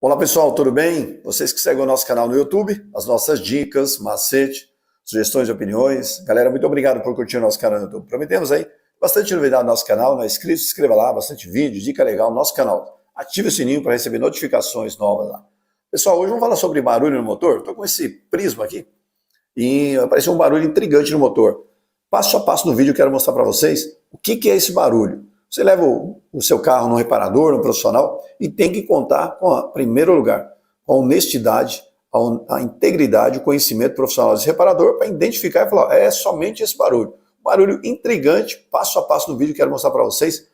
Olá pessoal, tudo bem? Vocês que seguem o nosso canal no YouTube, as nossas dicas, macete, sugestões e opiniões. Galera, muito obrigado por curtir o nosso canal no YouTube. Prometemos aí bastante novidade no nosso canal, não é inscrito? Se inscreva lá, bastante vídeo, dica legal no nosso canal. Ative o sininho para receber notificações novas lá. Pessoal, hoje vamos falar sobre barulho no motor. Estou com esse Prisma aqui e apareceu um barulho intrigante no motor. Passo a passo no vídeo eu quero mostrar para vocês o que é esse barulho. Você leva o seu carro no reparador, no profissional, e tem que contar com, em primeiro lugar, com a honestidade, a integridade, o conhecimento profissional desse reparador para identificar e falar, é somente esse barulho. Barulho intrigante, passo a passo no vídeo que quero mostrar para vocês.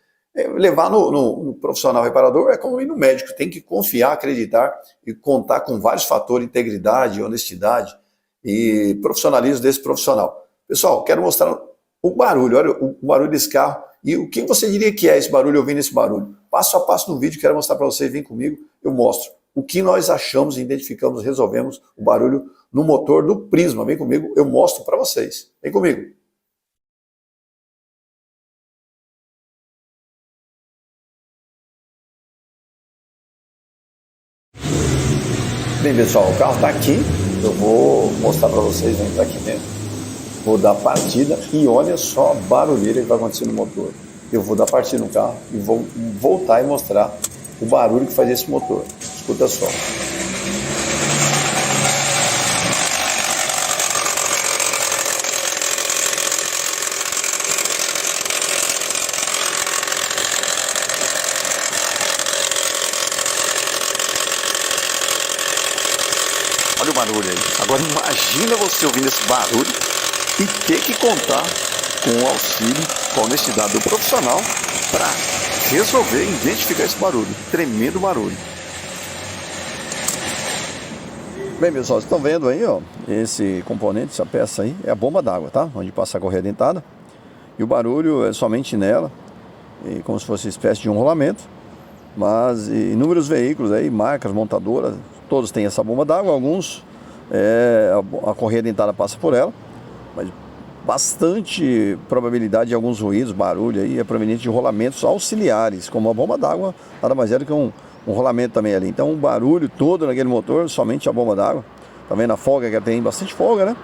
Levar no profissional reparador é como ir no médico, tem que confiar, acreditar e contar com vários fatores, integridade, honestidade e profissionalismo desse profissional. Pessoal, quero mostrar o barulho, olha o barulho desse carro. E o que você diria que é esse barulho, ouvindo esse barulho? Passo a passo no vídeo, quero mostrar para vocês, vem comigo, eu mostro o que nós achamos, identificamos, resolvemos o barulho no motor do Prisma. Vem comigo, eu mostro para vocês. Vem comigo. Bem pessoal, o carro está aqui, eu vou mostrar para vocês, vem para aqui dentro. Vou dar partida e olha só a barulheira que vai acontecer no motor. Eu vou dar partida no carro e vou voltar e mostrar o barulho que faz esse motor. Escuta só. Olha o barulho aí. Agora imagina você ouvindo esse barulho e ter que contar com o auxílio, com a honestidade do profissional para resolver, identificar esse barulho. Tremendo barulho. Bem, pessoal, vocês estão vendo aí, ó, esse componente, essa peça aí, é a bomba d'água, tá? Onde passa a correia dentada. E o barulho é somente nela, como se fosse uma espécie de um rolamento. Mas inúmeros veículos aí, marcas, montadoras, todos têm essa bomba d'água. Alguns, a correia dentada passa por ela. Mas bastante probabilidade de alguns ruídos, barulho aí é proveniente de rolamentos auxiliares, como a bomba d'água, nada mais é do que um rolamento também ali. Então o barulho todo naquele motor, somente a bomba d'água. Tá vendo a folga que tem? Bastante folga, né?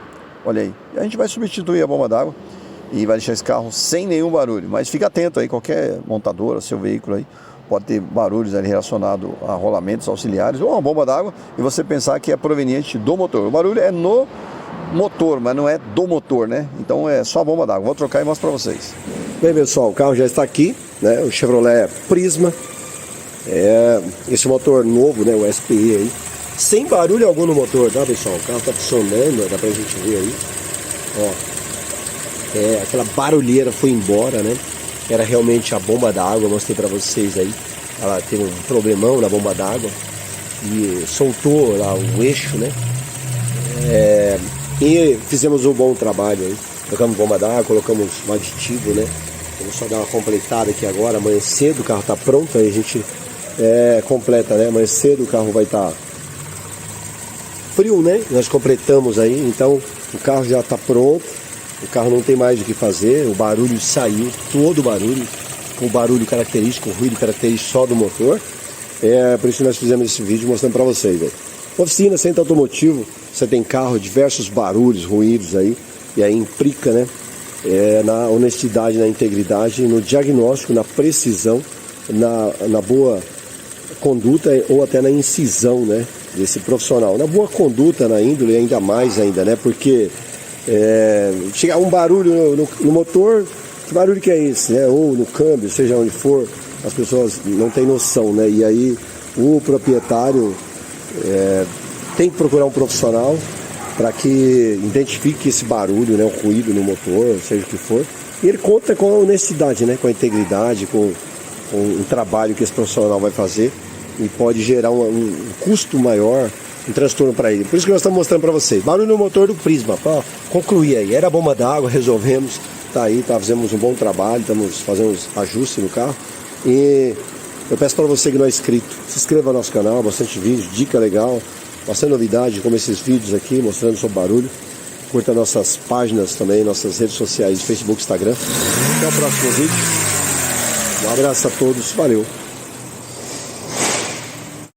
Olha aí. E a gente vai substituir a bomba d'água e vai deixar esse carro sem nenhum barulho. Mas fica atento aí, qualquer montadora, seu veículo aí, pode ter barulhos ali relacionados a rolamentos auxiliares ou uma bomba d'água e você pensar que é proveniente do motor. O barulho é no motor, mas não é do motor, né? Então é só a bomba d'água. Vou trocar e mostro para vocês. Bem, pessoal, o carro já está aqui, né? O Chevrolet Prisma. Esse motor novo, né? O SPI aí. Sem barulho algum no motor, tá, pessoal? O carro tá funcionando, dá pra gente ver aí. Ó. Aquela barulheira foi embora, né? Era realmente a bomba d'água, mostrei para vocês aí. Ela teve um problemão na bomba d'água e soltou lá o eixo, né? E fizemos um bom trabalho aí. Colocamos bomba d'água, colocamos um aditivo, né? Vamos só dar uma completada aqui agora. Amanhã cedo o carro tá pronto, aí a gente completa, né? Amanhã cedo o carro vai estar frio, né? Nós completamos aí, então o carro já tá pronto. O carro não tem mais o que fazer, o barulho saiu, todo o barulho, com o barulho característico, o ruído característico só do motor. Por isso que nós fizemos esse vídeo mostrando para vocês aí. Oficina, centro automotivo, você tem carro, diversos barulhos, ruídos aí, e aí implica, né, na honestidade, na integridade, no diagnóstico, na precisão, na boa conduta ou até na incisão, né, desse profissional. Na boa conduta, na índole, ainda mais ainda, né, porque chegar um barulho no motor, que barulho que é esse, né, ou no câmbio, seja onde for, as pessoas não têm noção, né, e aí o proprietário tem que procurar um profissional para que identifique esse barulho, né, o ruído no motor, seja o que for. E ele conta com a honestidade, né, com a integridade, com o trabalho que esse profissional vai fazer e pode gerar um custo maior, um transtorno para ele. Por isso que nós estamos mostrando para vocês. Barulho no motor do Prisma, para concluir aí. Era a bomba d'água, resolvemos, tá aí, fizemos um bom trabalho, estamos fazendo uns ajustes no carro. E eu peço para você que não é inscrito, se inscreva no nosso canal, bastante vídeo, dica legal, bastante novidade, como esses vídeos aqui, mostrando sobre barulho. Curta nossas páginas também, nossas redes sociais, Facebook, Instagram. Até o próximo vídeo. Um abraço a todos, valeu!